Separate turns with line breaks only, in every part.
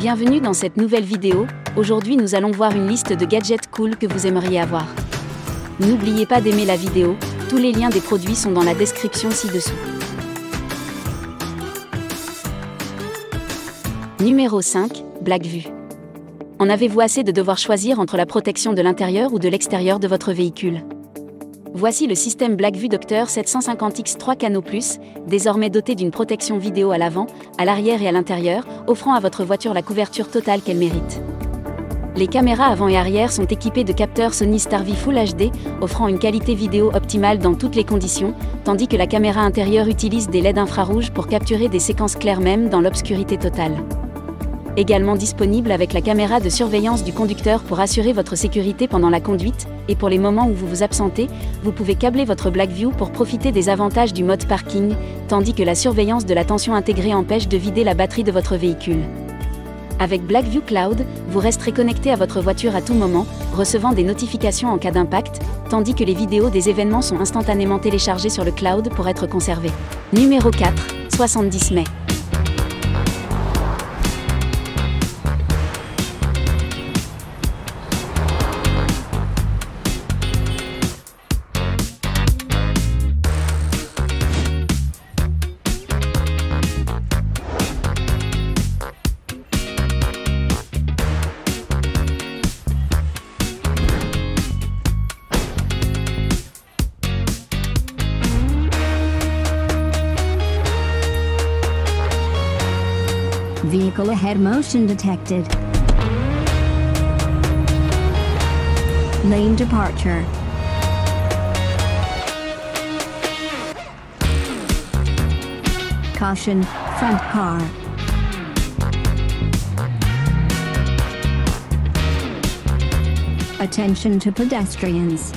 Bienvenue dans cette nouvelle vidéo. Aujourd'hui nous allons voir une liste de gadgets cool que vous aimeriez avoir. N'oubliez pas d'aimer la vidéo, tous les liens des produits sont dans la description ci-dessous. Numéro 5, BlackView. En avez-vous assez de devoir choisir entre la protection de l'intérieur ou de l'extérieur de votre véhicule? Voici le système BlackView Docteur 750X 3 Canaux+, désormais doté d'une protection vidéo à l'avant, à l'arrière et à l'intérieur, offrant à votre voiture la couverture totale qu'elle mérite. Les caméras avant et arrière sont équipées de capteurs Sony Star-V Full HD, offrant une qualité vidéo optimale dans toutes les conditions, tandis que la caméra intérieure utilise des LED infrarouges pour capturer des séquences claires même dans l'obscurité totale. Également disponible avec la caméra de surveillance du conducteur pour assurer votre sécurité pendant la conduite, et pour les moments où vous vous absentez, vous pouvez câbler votre BlackView pour profiter des avantages du mode parking, tandis que la surveillance de la tension intégrée empêche de vider la batterie de votre véhicule. Avec BlackView Cloud, vous resterez connecté à votre voiture à tout moment, recevant des notifications en cas d'impact, tandis que les vidéos des événements sont instantanément téléchargées sur le cloud pour être conservées. Numéro 4, 70 mai.
Vehicle ahead motion detected. Lane departure. Caution, front car. Attention to pedestrians.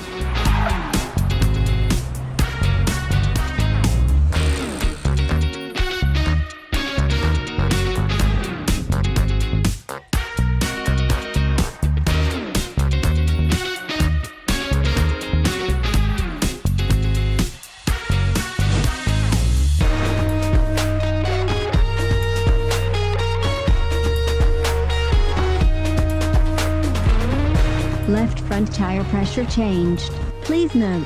Left front tire pressure changed. Please note.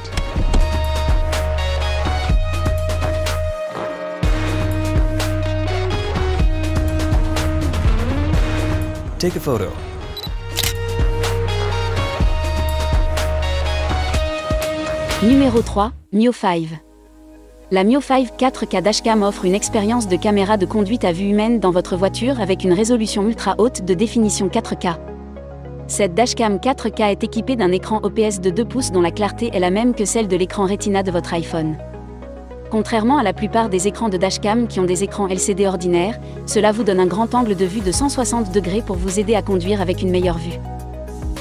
Take a photo.
Numéro 3, Mio 5. La Mio 5 4K Dashcam offre une expérience de caméra de conduite à vue humaine dans votre voiture avec une résolution ultra haute de définition 4K. Cette dashcam 4K est équipée d'un écran OPS de 2 pouces dont la clarté est la même que celle de l'écran Retina de votre iPhone. Contrairement à la plupart des écrans de dashcam qui ont des écrans LCD ordinaires, cela vous donne un grand angle de vue de 160 degrés pour vous aider à conduire avec une meilleure vue.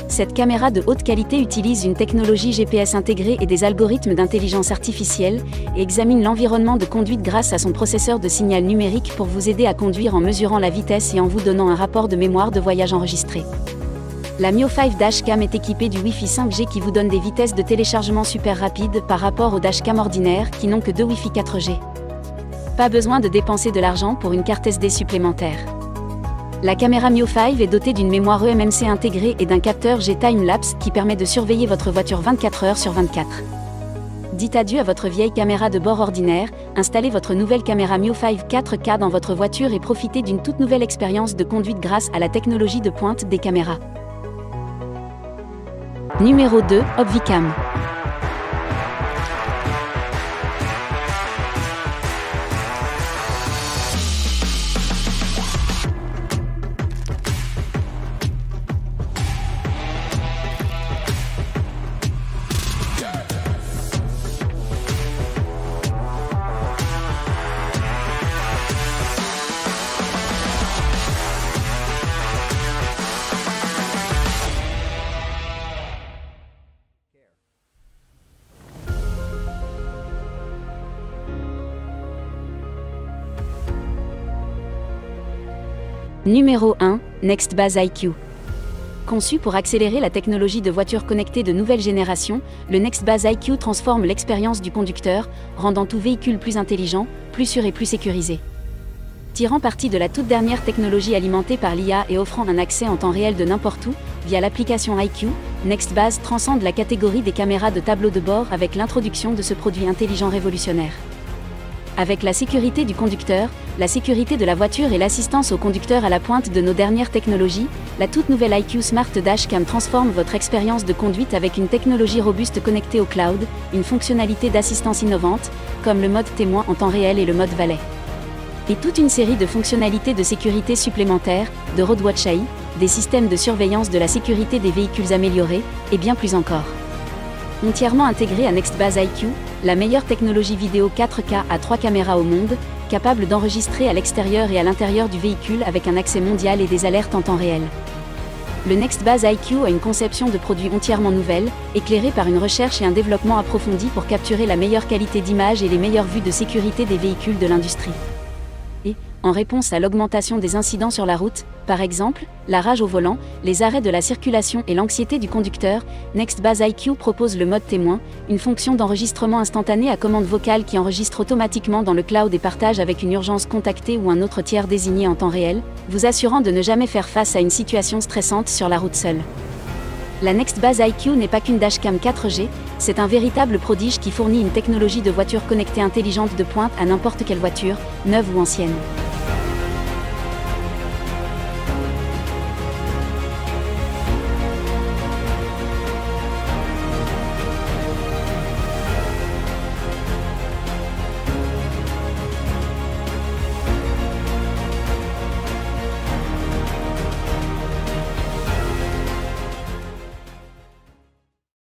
Cette caméra de haute qualité utilise une technologie GPS intégrée et des algorithmes d'intelligence artificielle, et examine l'environnement de conduite grâce à son processeur de signal numérique pour vous aider à conduire en mesurant la vitesse et en vous donnant un rapport de mémoire de voyage enregistré. La Mio 5 Dashcam est équipée du Wi-Fi 5G qui vous donne des vitesses de téléchargement super rapides par rapport aux dashcams ordinaires qui n'ont que 2 Wi-Fi 4G. Pas besoin de dépenser de l'argent pour une carte SD supplémentaire. La caméra Mio 5 est dotée d'une mémoire eMMC intégrée et d'un capteur G-Time-Lapse qui permet de surveiller votre voiture 24 heures sur 24. Dites adieu à votre vieille caméra de bord ordinaire, installez votre nouvelle caméra Mio 5 4K dans votre voiture et profitez d'une toute nouvelle expérience de conduite grâce à la technologie de pointe des caméras. Numéro 2, Obvicam. Numéro 1, NextBuzz IQ. Conçu pour accélérer la technologie de voitures connectées de nouvelle génération, le NextBuzz IQ transforme l'expérience du conducteur, rendant tout véhicule plus intelligent, plus sûr et plus sécurisé. Tirant parti de la toute dernière technologie alimentée par l'IA et offrant un accès en temps réel de n'importe où, via l'application IQ, NextBase transcende la catégorie des caméras de tableau de bord avec l'introduction de ce produit intelligent révolutionnaire. Avec la sécurité du conducteur, la sécurité de la voiture et l'assistance au conducteur à la pointe de nos dernières technologies, la toute nouvelle IQ Smart Dashcam transforme votre expérience de conduite avec une technologie robuste connectée au cloud, une fonctionnalité d'assistance innovante, comme le mode témoin en temps réel et le mode valet. Et toute une série de fonctionnalités de sécurité supplémentaires, de RoadWatch AI, des systèmes de surveillance de la sécurité des véhicules améliorés, et bien plus encore. Entièrement intégré à NextBase IQ, la meilleure technologie vidéo 4K à 3 caméras au monde, capable d'enregistrer à l'extérieur et à l'intérieur du véhicule avec un accès mondial et des alertes en temps réel. Le NextBase IQ a une conception de produit entièrement nouvelle, éclairée par une recherche et un développement approfondi pour capturer la meilleure qualité d'image et les meilleures vues de sécurité des véhicules de l'industrie. Et, en réponse à l'augmentation des incidents sur la route, par exemple, la rage au volant, les arrêts de la circulation et l'anxiété du conducteur, NextBase IQ propose le mode témoin, une fonction d'enregistrement instantané à commande vocale qui enregistre automatiquement dans le cloud et partage avec une urgence contactée ou un autre tiers désigné en temps réel, vous assurant de ne jamais faire face à une situation stressante sur la route seule. La NextBase IQ n'est pas qu'une dashcam 4G, c'est un véritable prodige qui fournit une technologie de voiture connectée intelligente de pointe à n'importe quelle voiture, neuve ou ancienne.